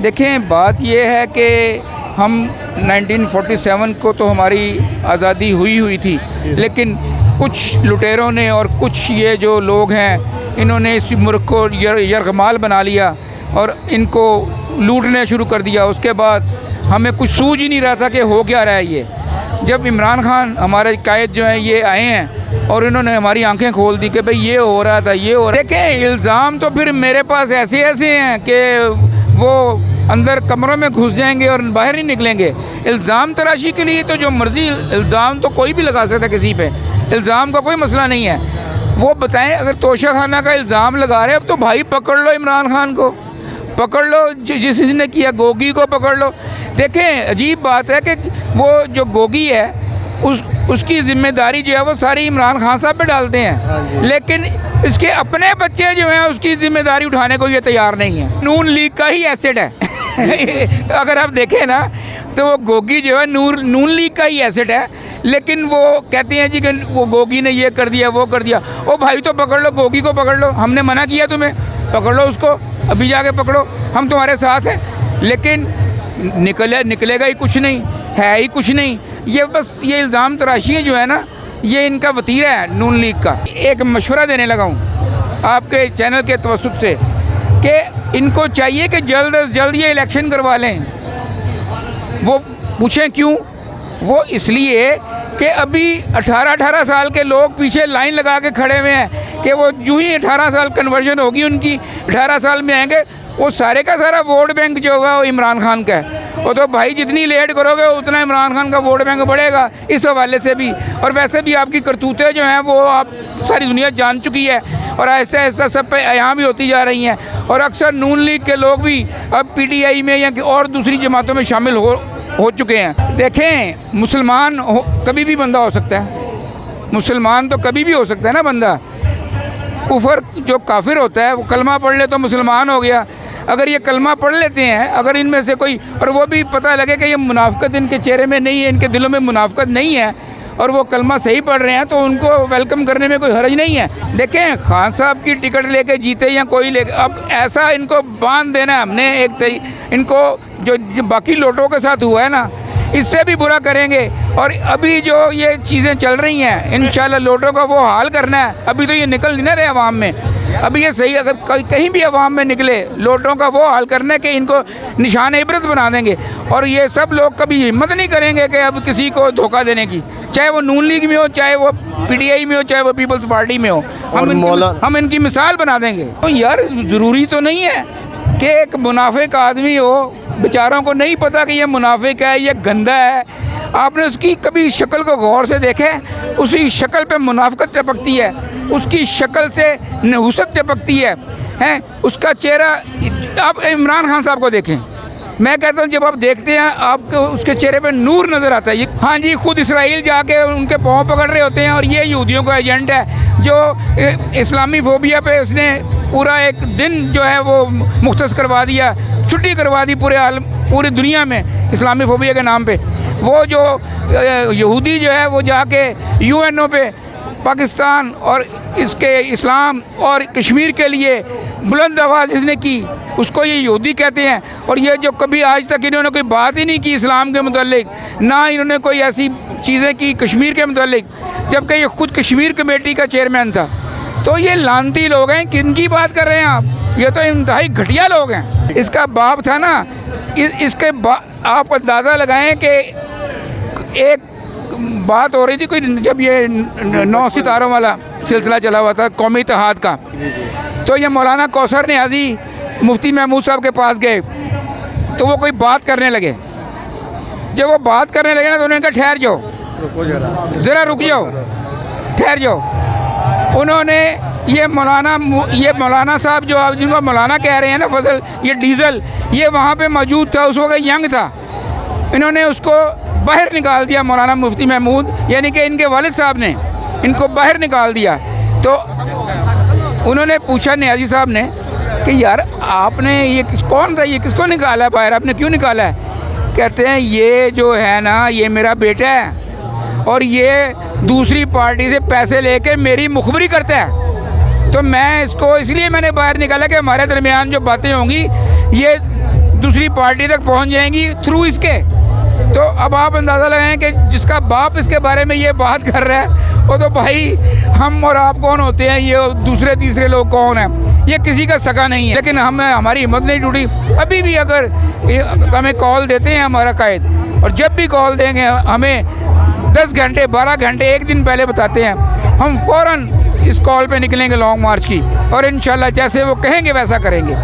देखें, बात ये है कि हम 1947 को तो हमारी आज़ादी हुई थी, लेकिन कुछ लुटेरों ने और कुछ ये जो लोग हैं इन्होंने इस मुल्क को यरगमाल बना लिया और इनको लूटने शुरू कर दिया। उसके बाद हमें कुछ सूझ ही नहीं रहा था कि हो क्या रहा है ये। जब इमरान खान हमारे कायद जो हैं ये आए हैं और इन्होंने हमारी आंखें खोल दी कि भाई ये हो रहा था, ये हो रहा। देखें, इल्ज़ाम तो फिर मेरे पास ऐसे हैं कि वो अंदर कमरों में घुस जाएंगे और बाहर नहीं निकलेंगे। इल्ज़ाम तराशी के लिए तो जो मर्ज़ी इल्ज़ाम तो कोई भी लगा सकता है किसी पे, इल्ज़ाम का कोई मसला नहीं है। वो बताएं, अगर तोशा खाना का इल्ज़ाम लगा रहे हैं अब तो भाई पकड़ लो, इमरान खान को पकड़ लो, जिसने किया गोगी को पकड़ लो। देखें, अजीब बात है कि वो जो गोगी है उसकी जिम्मेदारी जो है वो सारी इमरान खान साहब पे डालते हैं, लेकिन इसके अपने बच्चे जो हैं उसकी जिम्मेदारी उठाने को ये तैयार नहीं है। नून लीग का ही एसेट है अगर आप देखें ना तो वो गोगी जो है नून लीग का ही एसेट है, लेकिन वो कहते हैं जी कि वो गोगी ने ये कर दिया वो कर दिया। ओ भाई तो पकड़ लो, गोगी को पकड़ लो, हमने मना किया तुम्हें, पकड़ लो उसको, अभी जाके पकड़ो, हम तुम्हारे साथ हैं। लेकिन निकलेगा ही कुछ नहीं, है ही कुछ नहीं। ये बस ये इल्ज़ाम तराशी जो है ना, ये इनका वतीरा है नून लीग का। एक मशवरा देने लगा हूँ आपके चैनल के तवस्सुत से कि इनको चाहिए कि जल्द से जल्द ये इलेक्शन करवा लें। वो पूछें क्यों? वो इसलिए कि अभी 18 साल के लोग पीछे लाइन लगा के खड़े हुए हैं कि वो जो ही 18 साल कन्वर्जन होगी उनकी, 18 साल में आएंगे, वो सारे का सारा वोट बैंक जो होगा वो इमरान खान का है। वो तो भाई जितनी लेट करोगे उतना इमरान खान का वोट बैंक बढ़ेगा इस हवाले से भी। और वैसे भी आपकी करतूतें जो हैं वो आप सारी दुनिया जान चुकी है और ऐसा ऐसा सब पे यहाँ भी होती जा रही हैं। और अक्सर नून लीग के लोग भी अब PTI में या और दूसरी जमातों में शामिल हो चुके हैं। देखें, मुसलमान कभी भी बंदा हो सकता है, मुसलमान तो कभी भी हो सकता है ना बंदा। कुफर जो काफिर होता है वो कलमा पढ़ ले तो मुसलमान हो गया। अगर ये कलमा पढ़ लेते हैं, अगर इनमें से कोई, और वो भी पता लगे कि ये मुनाफिकत इनके चेहरे में नहीं है, इनके दिलों में मुनाफिकत नहीं है और वो कलमा सही पढ़ रहे हैं, तो उनको वेलकम करने में कोई हर्ज नहीं है। देखें, खान साहब की टिकट लेके जीते या कोई लेके, अब ऐसा इनको बांध देना है हमने एक इनको जो बाकी लोटों के साथ हुआ है ना, इससे भी बुरा करेंगे। और अभी जो ये चीज़ें चल रही हैं इंशाल्लाह लोटों का वो हाल करना है। अभी तो ये निकल नहीं ना रहे अवाम में, अभी ये सही अगर कहीं भी अवाम में निकले लोटों का वो हाल करना है कि इनको निशान इबरत बना देंगे। और ये सब लोग कभी हिम्मत नहीं करेंगे कि अब किसी को धोखा देने की, चाहे वो नून लीग में हो, चाहे वो PTI में हो, चाहे वो पीपल्स पार्टी में हो। हम इनकी मिसाल बना देंगे। तो यार ज़रूरी तो नहीं है कि एक मुनाफिक आदमी हो, बेचारों को नहीं पता कि ये मुनाफिक है, ये गंदा है। आपने उसकी कभी शक्ल को गौर से देखे? उसी शक्ल पे मुनाफिकत टपकती है, उसकी शक्ल से नहुसत टपकती है उसका चेहरा। आप इमरान खान साहब को देखें, मैं कहता हूँ जब आप देखते हैं आपको उसके चेहरे पे नूर नज़र आता है। हाँ जी, खुद इसराइल जाके उनके पाँव पकड़ रहे होते हैं और ये यहूदियों का एजेंट है जो इस्लामी फोबिया पे उसने पूरा एक दिन जो है वो मुख्तस करवा दिया, छुट्टी करवा दी पूरी दुनिया में इस्लामी फोबिया के नाम पे। वो जो यहूदी जो है वो जाके UNO पे पाकिस्तान और इसके इस्लाम और कश्मीर के लिए बुलंद आवाज़ इसने की, उसको ये यहूदी कहते हैं। और ये जो कभी आज तक इन्होंने कोई बात ही नहीं की इस्लाम के मुतालिक, ना इन्होंने कोई ऐसी चीज़ें की कश्मीर के मुतालिक, जबकि ये खुद कश्मीर कमेटी का चेयरमैन था। तो ये लानती लोग हैं, किनकी बात कर रहे हैं आप? ये तो इंतहाई घटिया लोग हैं। इसका बाप था ना, इसके आप अंदाज़ा लगाएं कि एक बात हो रही थी कोई, जब ये 9 सितारों वाला सिलसिला चला हुआ था कौमी इत्तेहाद का, तो ये मौलाना कौसर नियाज़ी मुफ्ती महमूद साहब के पास गए तो वो कोई बात करने लगे। जब वो बात करने लगे ना तो उन्होंने कहा ठहर जाओ, ज़रा रुक जाओ, ठहर जाओ। उन्होंने ये मौलाना साहब जो आप जिनको मौलाना कह रहे हैं ना, फजल, ये डीजल, ये वहाँ पे मौजूद था, उस वक्त यंग था। इन्होंने उसको बाहर निकाल दिया, मौलाना मुफ्ती महमूद यानी कि इनके वालिद साहब ने इनको बाहर निकाल दिया। तो उन्होंने पूछा नियाज़ी साहब ने कि यार आपने ये कौन था, ये किसको निकाला है बाहर, आपने क्यों निकाला है? कहते हैं ये जो है ना ये मेरा बेटा है और ये दूसरी पार्टी से पैसे लेके मेरी मुखबरी करता है, तो मैं इसको इसलिए मैंने बाहर निकाला कि हमारे दरमियान जो बातें होंगी ये दूसरी पार्टी तक पहुंच जाएंगी थ्रू इसके। तो अब आप अंदाज़ा लगाएं कि जिसका बाप इसके बारे में ये बात कर रहा है वो तो भाई हम और आप कौन होते हैं, ये दूसरे तीसरे लोग कौन हैं, ये किसी का सगा नहीं है। लेकिन हमारी हिम्मत नहीं टूटी। अभी भी अगर हमें कॉल देते हैं हमारा कायद, और जब भी कॉल देंगे हमें 10 घंटे 12 घंटे 1 दिन पहले बताते हैं, हम फ़ौरन इस कॉल पे निकलेंगे लॉन्ग मार्च की, और इंशाल्लाह जैसे वो कहेंगे वैसा करेंगे।